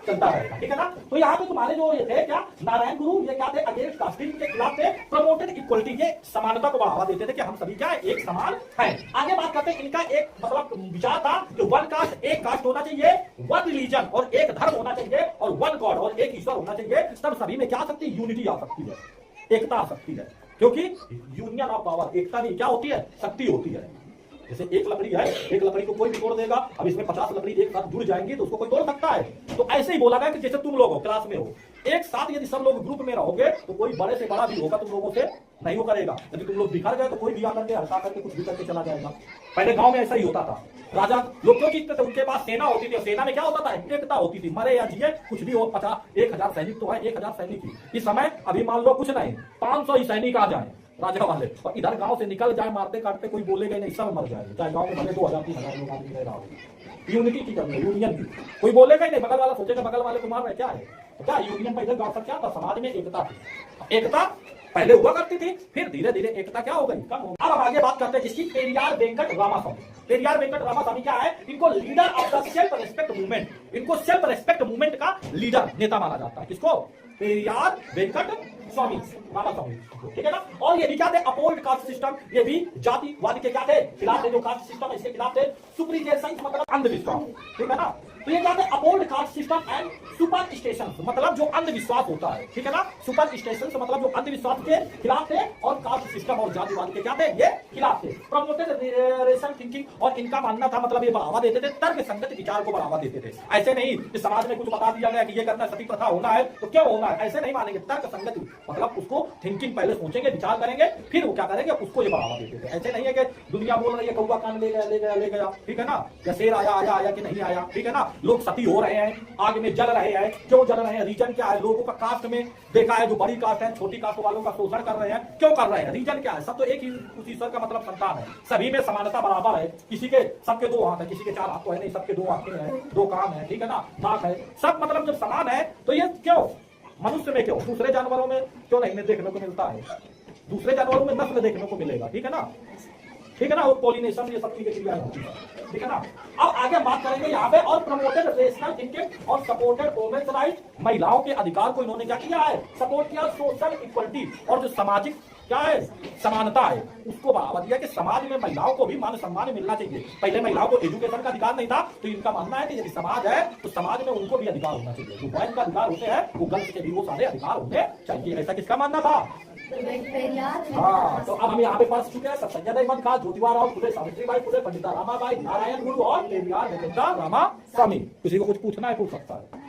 चलता रहेगा, ठीक है ना। तो यहाँ पे तुम्हारे जो ये थे क्या नारायण गुरु, ये क्या थे, अगेंस्ट कास्टिंग के खिलाफ थे, प्रमोटेड इक्वलिटी, ये समानता को बढ़ावा देते थे कि हम सभी क्या एक समान हैं। आगे बात करते हैं, इनका एक मतलब विचार था कि वन कास्ट, एक कास्ट होना चाहिए, वन रिलीजन और एक धर्म होना चाहिए, और वन गॉड और एक ईश्वर होना चाहिए, तब सभी में क्या आ सकती है, यूनिटी आ सकती है, एकता आ सकती है। क्योंकि यूनियन ऑफ पावर, एकता भी क्या होती है, शक्ति होती है। जैसे एक लकड़ी है, एक लकड़ी को कोई भी तोड़ देगा, अब इसमें 50 लकड़ी एक साथ जुड़ जाएंगी तो उसको कोई तोड़ सकता है। तो ऐसे ही बोला गया कि जैसे तुम लोग हो क्लास में हो, एक साथ यदि सब लोग ग्रुप में रहोगे तो कोई बड़े से बड़ा भी होगा तुम लोगों से नहीं वो करेगा। यदि तुम लोग बिखर गए तो कोई भी आकर के हल्का करके कुछ भी करके चला जाएगा। पहले गांव में ऐसा ही होता था, राजा लोग क्यों जीतते थे, उनके पास सेना होती थी, और सेना में क्या होता था, एकता होती थी, मरे या जिए कुछ भी हो, 1000 सैनिक तो है, 1000 सैनिक ही इस समय, अभी मान लो कुछ नहीं 500 ही सैनिक आ जाए राजा वाले, और इधर गांव से निकल जाए मारते काटते, कोई बोलेगा नहीं, सब मर जाएंगे, चाहे गांव में भले 2000-3000 लोग आदमी रह रहा होगा। यूनिटी की कमी है, यूनियन की, कोई बोलेगा ही नहीं, बगल वाला सोचेगा बगल वाले को मार रहे क्या है, तो क्या यूनियन पहले गांव सब क्या था, समाज में एकता थी, एकता पहले हुआ करती थी, फिर धीरे धीरे एकता क्या हो गई, कम हो गई। अब आगे बात करते हैं इसकी, पेरियार वेंकट रामास्वामी। पेरियार वेंकट रामास्वामी क्या है, इनको leader of the self respect movement, इनको सेल्फ रेस्पेक्ट मूवमेंट का लीडर नेता माना जाता है। किसको, पेरियार वेंकट स्वामी रामास्वामी, ठीक है ना। और ये भी क्या थे, अपोल्ड कास्ट सिस्टम, ये भी जातिवाद के क्या थे, खिलाफ थे, जो कास्ट सिस्टम है इसके खिलाफ थे। सुपरस्टिशन मतलब अंधविश्वास, ठीक है ना। तो ये क्या थे, uphold caste system and superstition मतलब जो अंधविश्वास होता है, ठीक है ना। सुपरस्टिशन मतलब जो अंधविश्वास के खिलाफ थे, और कास्ट सिस्टम और जातिवाद के क्या थे, ये खिलाफ थे। प्रमोटेड रेशनल थिंकिंग, और इनका मानना था मतलब ये बढ़ावा देते थे, तर्क संगत विचार को बढ़ावा देते थे। ऐसे नहीं कि समाज में कुछ बता दिया गया कि ये करना, सती प्रथा होना है तो क्यों होना है, ऐसे नहीं मानेंगे। तर्क संगत मतलब उसको थिंकिंग पहले सोचेंगे, विचार करेंगे, फिर वो क्या करेंगे, उसको ये बढ़ावा देते थे। ऐसे नहीं है कि दुनिया बोल रही है कौवा कान ले गया, ठीक है ना, या शेर आया कि नहीं आया, ठीक है ना। लोग सती हो रहे हैं, आग में जल रहे हैं, क्यों जल रहे हैं, रीजन क्या है। लोगों का कास्ट में देखा है, जो बड़ी कास्ट है छोटी कास्ट वालों का शोषण कर रहे हैं, क्यों कर रहे हैं, रीजन क्या है। सब तो एक ही उस ईश्वर का मतलब संतान है, सभी में समानता बराबर है। किसी के सबके 2 हाथ है, किसी के 4 हाथ तो है नहीं, सबके 2 आंखें हैं, 2 कान है, ठीक है ना, नाक है, सब मतलब जब समान है तो ये क्यों मनुष्य में क्यों, दूसरे जानवरों में क्यों नहीं देखने को मिलता है। दूसरे जानवरों में नस्ल देखने को मिलेगा, ठीक है ना, ठीक है ना, वो पॉलिनेशन ये सब चीजें क्रिया होती है, ठीक है ना। अब आगे बात करेंगे यहाँ पे, और प्रमोटेड रेशनल थिंकिंग और सपोर्टेड वुमेन्स राइट, महिलाओं के अधिकार को इन्होंने क्या किया है, सपोर्ट किया। सोशल इक्वलिटी, और जो सामाजिक क्या है, समानता है, उसको बढ़ावा दिया कि समाज में महिलाओं को भी मान सम्मान मिलना चाहिए। पहले महिलाओं को एजुकेशन का अधिकार नहीं था, तो इनका मानना है कि यदि समाज है तो समाज में उनको भी अधिकार होना चाहिए। जो बॉयज का अधिकार होते हैं वो गर्ल्स के भी वो सारे अधिकार होने चाहिए। ऐसा किसका मानना था, हाँ। तो अब हम यहाँ पे पढ़ चुके हैं, सर सैयद अहमद खान, ज्योतिबा राव फुले, सावित्रीबाई फुले, पंडिता रामाबाई, नारायण गुरु और पेरियार वेंकट रामास्वामी। किसी को कुछ पूछना है पूछ सकता है।